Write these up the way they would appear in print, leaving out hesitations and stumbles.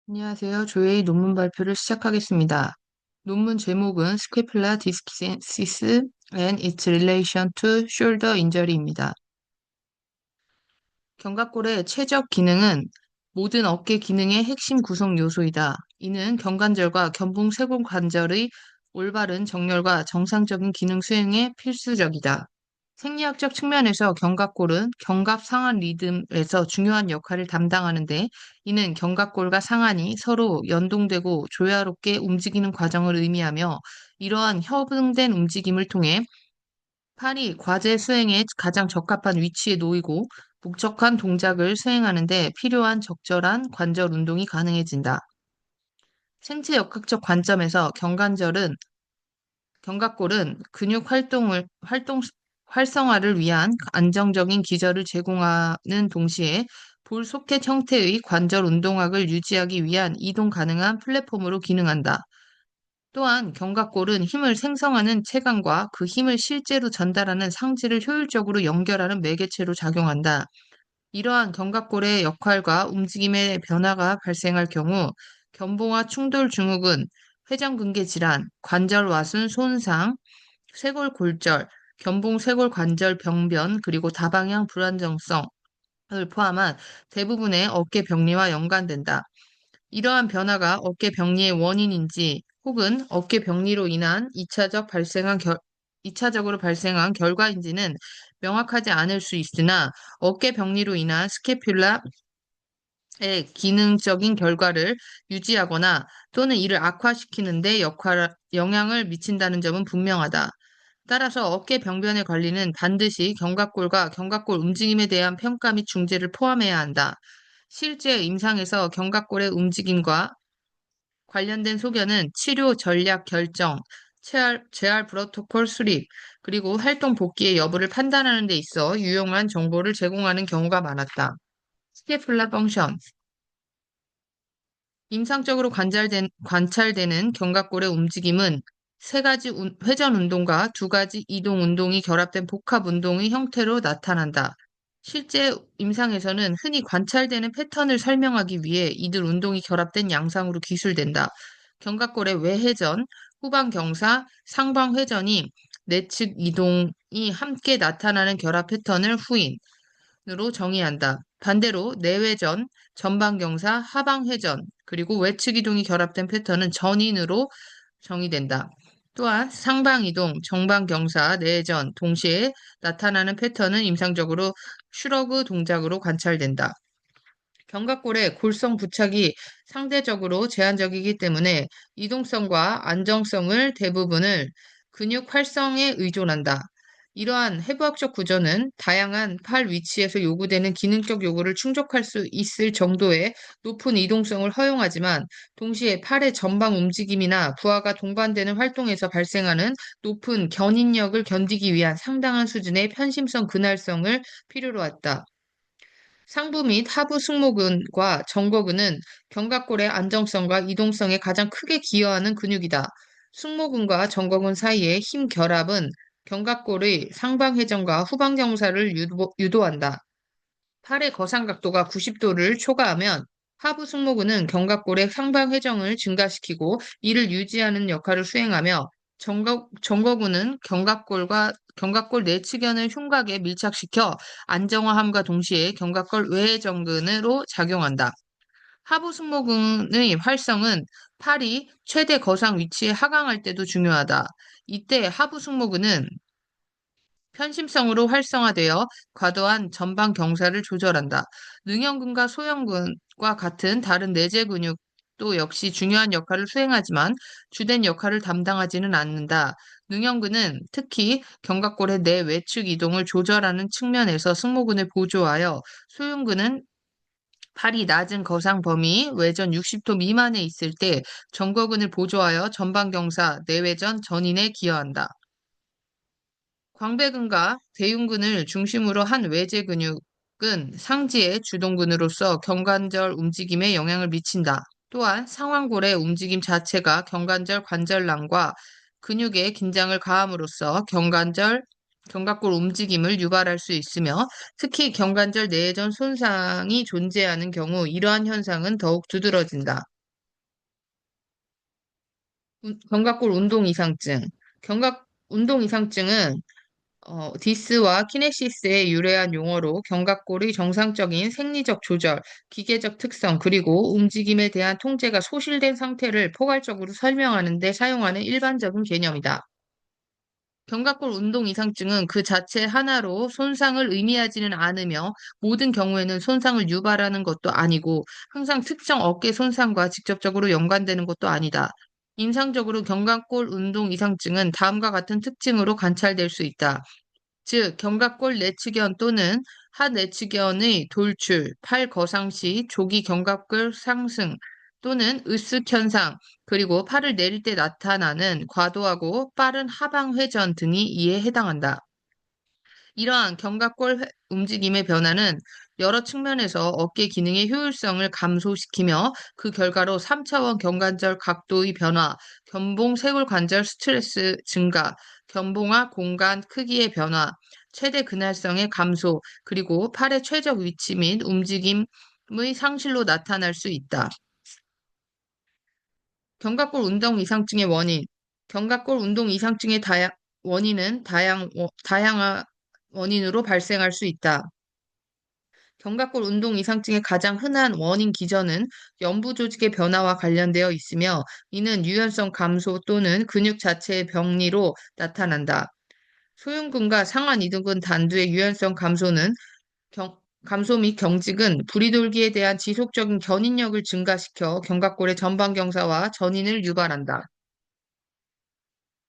안녕하세요. 조회의 논문 발표를 시작하겠습니다. 논문 제목은 Scapula Discectosis and its Relation to Shoulder Injury입니다. 견갑골의 최적 기능은 모든 어깨 기능의 핵심 구성 요소이다. 이는 견관절과 견봉쇄골 관절의 올바른 정렬과 정상적인 기능 수행에 필수적이다. 생리학적 측면에서 견갑골은 견갑 상한 리듬에서 중요한 역할을 담당하는데, 이는 견갑골과 상한이 서로 연동되고 조화롭게 움직이는 과정을 의미하며, 이러한 협응된 움직임을 통해 팔이 과제 수행에 가장 적합한 위치에 놓이고 목적한 동작을 수행하는 데 필요한 적절한 관절 운동이 가능해진다. 생체 역학적 관점에서 견갑골은 근육 활성화를 위한 안정적인 기저를 제공하는 동시에 볼 소켓 형태의 관절 운동학을 유지하기 위한 이동 가능한 플랫폼으로 기능한다. 또한 견갑골은 힘을 생성하는 체관과 그 힘을 실제로 전달하는 상지를 효율적으로 연결하는 매개체로 작용한다. 이러한 견갑골의 역할과 움직임의 변화가 발생할 경우 견봉화 충돌 증후군, 회전근개 질환, 관절 와순 손상, 쇄골골절, 견봉쇄골 관절 병변, 그리고 다방향 불안정성을 포함한 대부분의 어깨 병리와 연관된다. 이러한 변화가 어깨 병리의 원인인지 혹은 어깨 병리로 인한 2차적으로 발생한 결과인지는 명확하지 않을 수 있으나, 어깨 병리로 인한 스캐퓰라의 기능적인 결과를 유지하거나 또는 이를 악화시키는 데 영향을 미친다는 점은 분명하다. 따라서 어깨 병변의 관리는 반드시 견갑골과 견갑골 움직임에 대한 평가 및 중재를 포함해야 한다. 실제 임상에서 견갑골의 움직임과 관련된 소견은 치료 전략 결정, 재활 프로토콜 수립, 그리고 활동 복귀의 여부를 판단하는 데 있어 유용한 정보를 제공하는 경우가 많았다. 스테플라 펑션. 임상적으로 관찰되는 견갑골의 움직임은 세 가지 회전 운동과 두 가지 이동 운동이 결합된 복합 운동의 형태로 나타난다. 실제 임상에서는 흔히 관찰되는 패턴을 설명하기 위해 이들 운동이 결합된 양상으로 기술된다. 견갑골의 외회전, 후방 경사, 상방 회전이 내측 이동이 함께 나타나는 결합 패턴을 후인으로 정의한다. 반대로 내외전, 전방경사, 하방회전, 그리고 외측 이동이 결합된 패턴은 전인으로 정의된다. 또한 상방이동, 정방경사, 내전 동시에 나타나는 패턴은 임상적으로 슈러그 동작으로 관찰된다. 견갑골의 골성 부착이 상대적으로 제한적이기 때문에 이동성과 안정성을 대부분을 근육 활성에 의존한다. 이러한 해부학적 구조는 다양한 팔 위치에서 요구되는 기능적 요구를 충족할 수 있을 정도의 높은 이동성을 허용하지만, 동시에 팔의 전방 움직임이나 부하가 동반되는 활동에서 발생하는 높은 견인력을 견디기 위한 상당한 수준의 편심성 근활성을 필요로 했다. 상부 및 하부 승모근과 정거근은 견갑골의 안정성과 이동성에 가장 크게 기여하는 근육이다. 승모근과 정거근 사이의 힘 결합은 견갑골의 상방 회전과 후방 경사를 유도한다. 팔의 거상 각도가 90도를 초과하면 하부 승모근은 견갑골의 상방 회전을 증가시키고 이를 유지하는 역할을 수행하며, 정거근은 견갑골 내측면을 흉곽에 밀착시켜 안정화함과 동시에 견갑골 외정근으로 작용한다. 하부 승모근의 활성은 팔이 최대 거상 위치에 하강할 때도 중요하다. 이때 하부 승모근은 편심성으로 활성화되어 과도한 전방 경사를 조절한다. 능형근과 소형근과 같은 다른 내재 근육도 역시 중요한 역할을 수행하지만 주된 역할을 담당하지는 않는다. 능형근은 특히 견갑골의 내외측 이동을 조절하는 측면에서 승모근을 보조하여, 소형근은 팔이 낮은 거상 범위 외전 60도 미만에 있을 때 정거근을 보조하여 전방 경사, 내외전, 전인에 기여한다. 광배근과 대흉근을 중심으로 한 외제 근육은 상지의 주동근으로서 견관절 움직임에 영향을 미친다. 또한 상완골의 움직임 자체가 견관절 관절낭과 근육의 긴장을 가함으로써 견갑골 움직임을 유발할 수 있으며, 특히 견관절 내전 손상이 존재하는 경우 이러한 현상은 더욱 두드러진다. 견갑골 운동 이상증. 견갑 운동 이상증은 디스와 키네시스에 유래한 용어로 견갑골의 정상적인 생리적 조절, 기계적 특성, 그리고 움직임에 대한 통제가 소실된 상태를 포괄적으로 설명하는 데 사용하는 일반적인 개념이다. 견갑골 운동 이상증은 그 자체 하나로 손상을 의미하지는 않으며 모든 경우에는 손상을 유발하는 것도 아니고 항상 특정 어깨 손상과 직접적으로 연관되는 것도 아니다. 임상적으로 견갑골 운동 이상증은 다음과 같은 특징으로 관찰될 수 있다. 즉, 견갑골 내측견 또는 하내측견의 돌출, 팔 거상 시 조기 견갑골 상승 또는 으쓱 현상, 그리고 팔을 내릴 때 나타나는 과도하고 빠른 하방 회전 등이 이에 해당한다. 이러한 움직임의 변화는 여러 측면에서 어깨 기능의 효율성을 감소시키며 그 결과로 3차원 견관절 각도의 변화, 견봉 쇄골관절 스트레스 증가, 견봉화 공간 크기의 변화, 최대 근할성의 감소, 그리고 팔의 최적 위치 및 움직임의 상실로 나타날 수 있다. 견갑골 운동 이상증의 원인. 견갑골 운동 이상증의 원인은 다양한 원인으로 발생할 수 있다. 견갑골 운동 이상증의 가장 흔한 원인 기전은 연부 조직의 변화와 관련되어 있으며 이는 유연성 감소 또는 근육 자체의 병리로 나타난다. 소흉근과 상완 이두근 단두의 유연성 감소는 감소 및 경직은 부리돌기에 대한 지속적인 견인력을 증가시켜 견갑골의 전방 경사와 전인을 유발한다.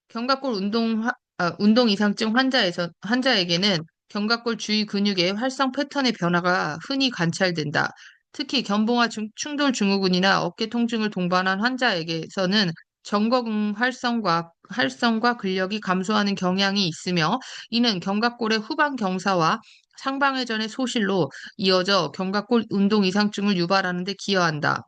견갑골 운동 이상증 환자에게는 견갑골 주위 근육의 활성 패턴의 변화가 흔히 관찰된다. 특히 견봉화 충돌 증후군이나 어깨 통증을 동반한 환자에게서는 정거근 활성과 근력이 감소하는 경향이 있으며 이는 견갑골의 후방 경사와 상방회전의 소실로 이어져 견갑골 운동 이상증을 유발하는 데 기여한다.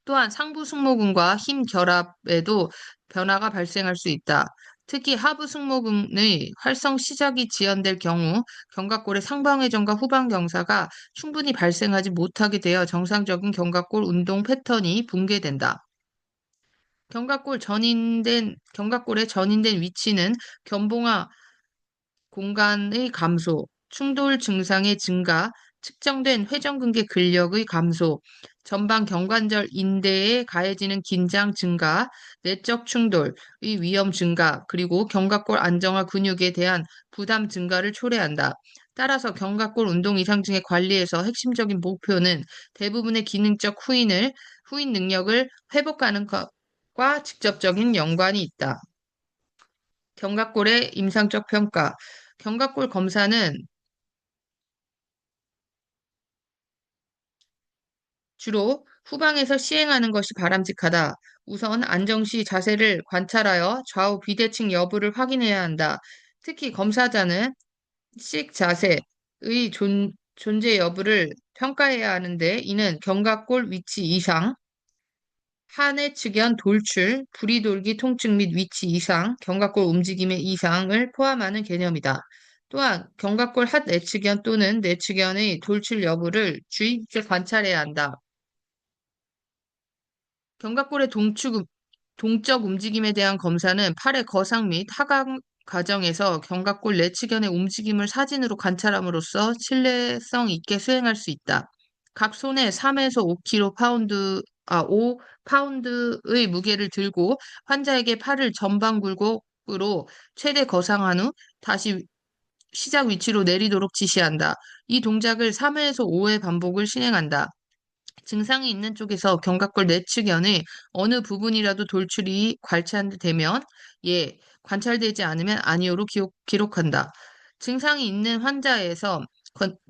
또한 상부 승모근과 힘 결합에도 변화가 발생할 수 있다. 특히 하부 승모근의 활성 시작이 지연될 경우 견갑골의 상방회전과 후방 경사가 충분히 발생하지 못하게 되어 정상적인 견갑골 운동 패턴이 붕괴된다. 견갑골의 전인된 위치는 견봉화 공간의 감소, 충돌 증상의 증가, 측정된 회전근개 근력의 감소, 전방 견관절 인대에 가해지는 긴장 증가, 내적 충돌의 위험 증가, 그리고 견갑골 안정화 근육에 대한 부담 증가를 초래한다. 따라서 견갑골 운동 이상증의 관리에서 핵심적인 목표는 대부분의 기능적 후인 능력을 회복하는 것과 직접적인 연관이 있다. 견갑골의 임상적 평가. 견갑골 검사는 주로 후방에서 시행하는 것이 바람직하다. 우선 안정 시 자세를 관찰하여 좌우 비대칭 여부를 확인해야 한다. 특히 검사자는 식 자세의 존재 여부를 평가해야 하는데 이는 견갑골 위치 이상, 하내측연 돌출, 부리돌기 통증 및 위치 이상, 견갑골 움직임의 이상을 포함하는 개념이다. 또한 견갑골 핫내측연 또는 내측연의 돌출 여부를 주의 깊게 관찰해야 한다. 견갑골의 동적 움직임에 대한 검사는 팔의 거상 및 하강 과정에서 견갑골 내측연의 움직임을 사진으로 관찰함으로써 신뢰성 있게 수행할 수 있다. 각 손에 3에서 5파운드의 무게를 들고 환자에게 팔을 전방 굴곡으로 최대 거상한 후 다시 시작 위치로 내리도록 지시한다. 이 동작을 3회에서 5회 반복을 진행한다. 증상이 있는 쪽에서 견갑골 내측연의 어느 부분이라도 돌출이 관찰되면 예, 관찰되지 않으면 아니오로 기록한다. 증상이 있는 환자에서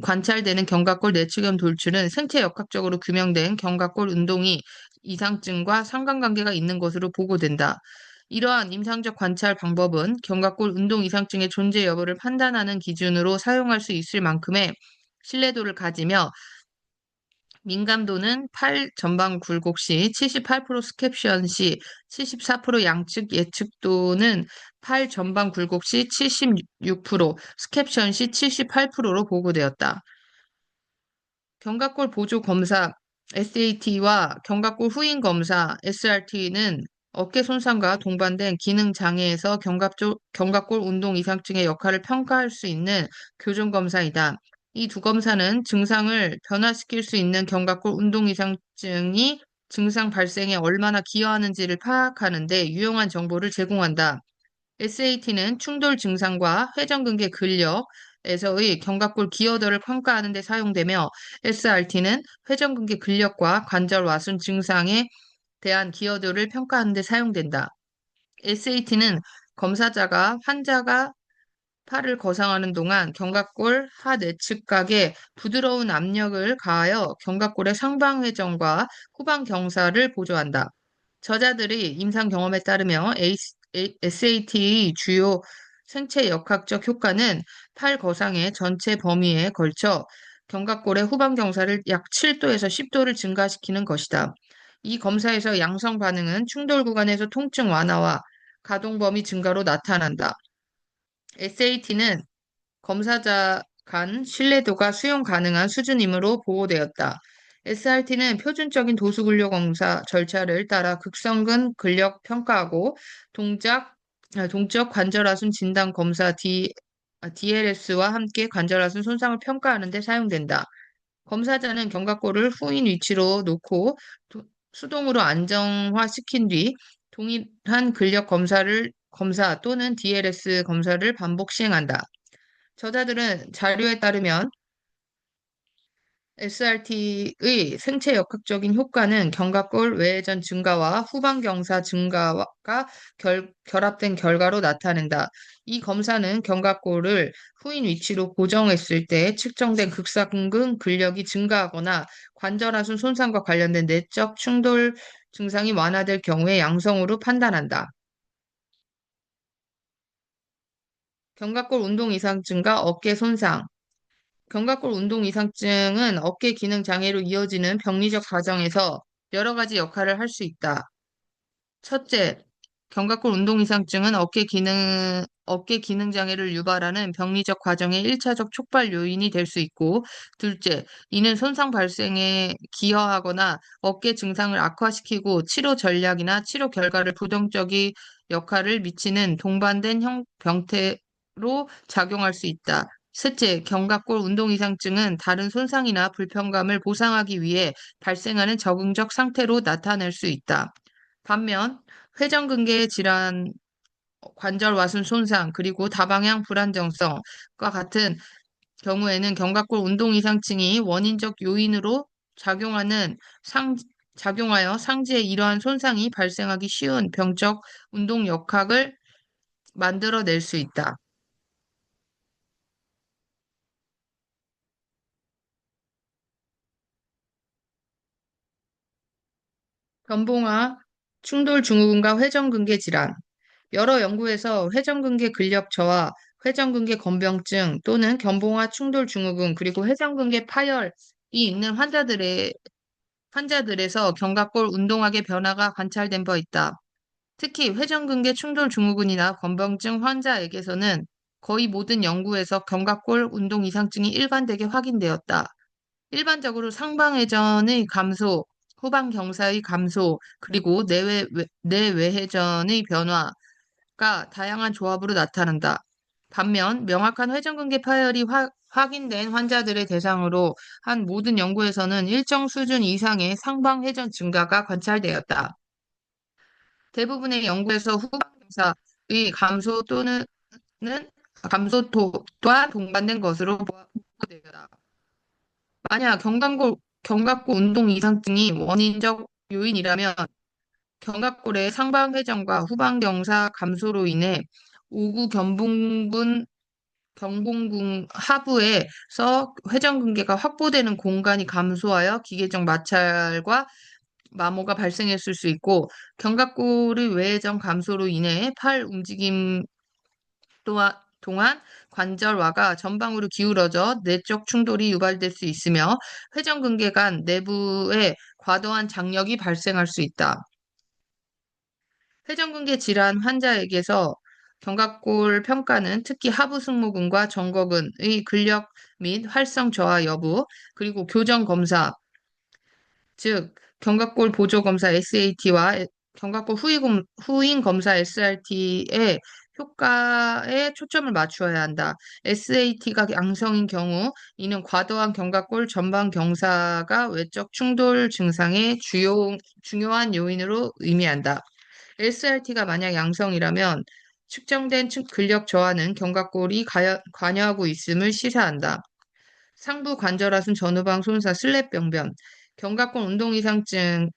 관찰되는 견갑골 내측연 돌출은 생체 역학적으로 규명된 견갑골 운동이 이상증과 상관관계가 있는 것으로 보고된다. 이러한 임상적 관찰 방법은 견갑골 운동 이상증의 존재 여부를 판단하는 기준으로 사용할 수 있을 만큼의 신뢰도를 가지며 민감도는 팔 전방 굴곡 시 78%, 스캡션 시 74%, 양측 예측도는 팔 전방 굴곡 시 76%, 스캡션 시 78%로 보고되었다. 견갑골 보조 검사 SAT와 견갑골 후인 검사 SRT는 어깨 손상과 동반된 기능 장애에서 견갑골 운동 이상증의 역할을 평가할 수 있는 교정 검사이다. 이 두 검사는 증상을 변화시킬 수 있는 견갑골 운동 이상증이 증상 발생에 얼마나 기여하는지를 파악하는 데 유용한 정보를 제공한다. SAT는 충돌 증상과 회전근개 근력에서의 견갑골 기여도를 평가하는 데 사용되며 SRT는 회전근개 근력과 관절 와순 증상에 대한 기여도를 평가하는 데 사용된다. SAT는 검사자가 환자가 팔을 거상하는 동안 견갑골 하내측각에 부드러운 압력을 가하여 견갑골의 상방회전과 후방경사를 보조한다. 저자들의 임상 경험에 따르며 SAT의 주요 생체 역학적 효과는 팔 거상의 전체 범위에 걸쳐 견갑골의 후방경사를 약 7도에서 10도를 증가시키는 것이다. 이 검사에서 양성 반응은 충돌 구간에서 통증 완화와 가동 범위 증가로 나타난다. SAT는 검사자 간 신뢰도가 수용 가능한 수준이므로 보호되었다. SRT는 표준적인 도수근력 검사 절차를 따라 극성근 근력 평가하고 동적 관절하순 진단 검사 DLS와 함께 관절하순 손상을 평가하는 데 사용된다. 검사자는 견갑골을 후인 위치로 놓고 수동으로 안정화시킨 뒤 동일한 근력 검사 또는 DLS 검사를 반복 시행한다. 저자들은 자료에 따르면 SRT의 생체 역학적인 효과는 견갑골 외회전 증가와 후방경사 증가가 결합된 결과로 나타낸다. 이 검사는 견갑골을 후인 위치로 고정했을 때 측정된 극상근 근력이 증가하거나 관절하순 손상과 관련된 내적 충돌 증상이 완화될 경우에 양성으로 판단한다. 견갑골 운동 이상증과 어깨 손상. 견갑골 운동 이상증은 어깨 기능 장애로 이어지는 병리적 과정에서 여러 가지 역할을 할 수 있다. 첫째, 견갑골 운동 이상증은 어깨 기능 장애를 유발하는 병리적 과정의 1차적 촉발 요인이 될 수 있고, 둘째, 이는 손상 발생에 기여하거나 어깨 증상을 악화시키고 치료 전략이나 치료 결과를 부정적인 역할을 미치는 동반된 병태로 작용할 수 있다. 셋째, 견갑골 운동 이상증은 다른 손상이나 불편감을 보상하기 위해 발생하는 적응적 상태로 나타낼 수 있다. 반면 회전근개 질환, 관절 와순 손상, 그리고 다방향 불안정성과 같은 경우에는 견갑골 운동 이상증이 원인적 요인으로 작용하는 상, 작용하여 상지에 이러한 손상이 발생하기 쉬운 병적 운동 역학을 만들어낼 수 있다. 변봉화, 충돌 증후군과 회전근개 질환. 여러 연구에서 회전근개 근력 저하, 회전근개 건병증 또는 견봉화 충돌 증후군 그리고 회전근개 파열이 있는 환자들에서 견갑골 운동학의 변화가 관찰된 바 있다. 특히 회전근개 충돌 증후군이나 건병증 환자에게서는 거의 모든 연구에서 견갑골 운동 이상증이 일관되게 확인되었다. 일반적으로 상방회전의 감소, 후방경사의 감소, 그리고 내외회전의 변화가 다양한 조합으로 나타난다. 반면 명확한 회전근개 파열이 확인된 환자들의 대상으로 한 모든 연구에서는 일정 수준 이상의 상방회전 증가가 관찰되었다. 대부분의 연구에서 후방경사의 감소 또는 감소도와 동반된 것으로 보고되었다. 만약 견갑골 운동 이상증이 원인적 요인이라면 견갑골의 상방 회전과 후방 경사 감소로 인해 오구 견봉근 하부에서 회전근개가 확보되는 공간이 감소하여 기계적 마찰과 마모가 발생했을 수 있고 견갑골의 외회전 감소로 인해 팔 움직임 동안 관절화가 전방으로 기울어져 내적 충돌이 유발될 수 있으며 회전근개 간 내부에 과도한 장력이 발생할 수 있다. 회전근개 질환 환자에게서 견갑골 평가는 특히 하부 승모근과 정거근의 근력 및 활성 저하 여부, 그리고 교정 검사, 즉 견갑골 보조 검사 SAT와 견갑골 후인 검사 SRT의 효과에 초점을 맞추어야 한다. SAT가 양성인 경우 이는 과도한 견갑골 전방 경사가 외적 충돌 증상의 중요한 요인으로 의미한다. SRT가 만약 양성이라면 측정된 근력 저하는 견갑골이 관여하고 있음을 시사한다. 상부 관절하순 전후방 손사 슬랩병변 견갑골 운동 이상증의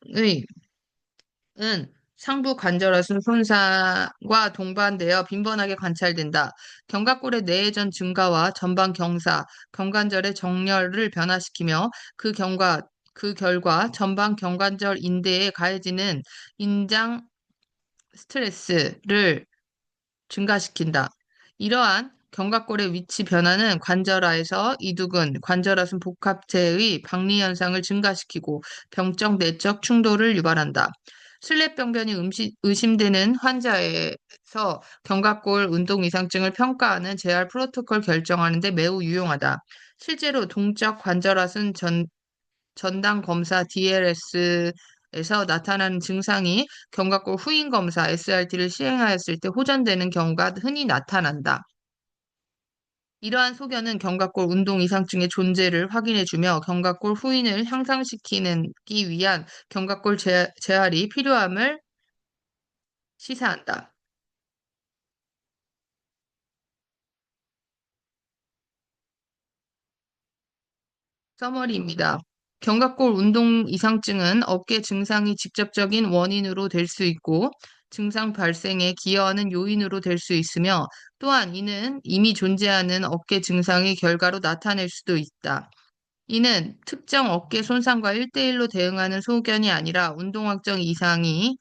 은 상부 관절하순 손상과 동반되어 빈번하게 관찰된다. 견갑골의 내회전 증가와 전방 경사, 견관절의 정렬을 변화시키며 그 결과 전방 견관절 인대에 가해지는 인장 스트레스를 증가시킨다. 이러한 견갑골의 위치 변화는 관절하에서 이두근, 관절하순 복합체의 박리 현상을 증가시키고 병적 내적 충돌을 유발한다. 슬랩병변이 의심되는 환자에서 견갑골 운동 이상증을 평가하는 재활 프로토콜 결정하는 데 매우 유용하다. 실제로 동적 관절하순 전당 검사 DLS에서 나타나는 증상이 견갑골 후인 검사 SRT를 시행하였을 때 호전되는 경우가 흔히 나타난다. 이러한 소견은 견갑골 운동 이상증의 존재를 확인해주며 견갑골 후인을 향상시키기 위한 견갑골 재활이 필요함을 시사한다. 서머리입니다. 견갑골 운동 이상증은 어깨 증상이 직접적인 원인으로 될 수 있고 증상 발생에 기여하는 요인으로 될 수 있으며 또한 이는 이미 존재하는 어깨 증상의 결과로 나타낼 수도 있다. 이는 특정 어깨 손상과 1대1로 대응하는 소견이 아니라 운동학적 이상에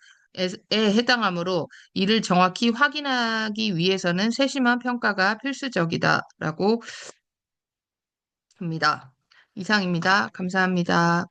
해당하므로 이를 정확히 확인하기 위해서는 세심한 평가가 필수적이다라고 합니다. 이상입니다. 감사합니다.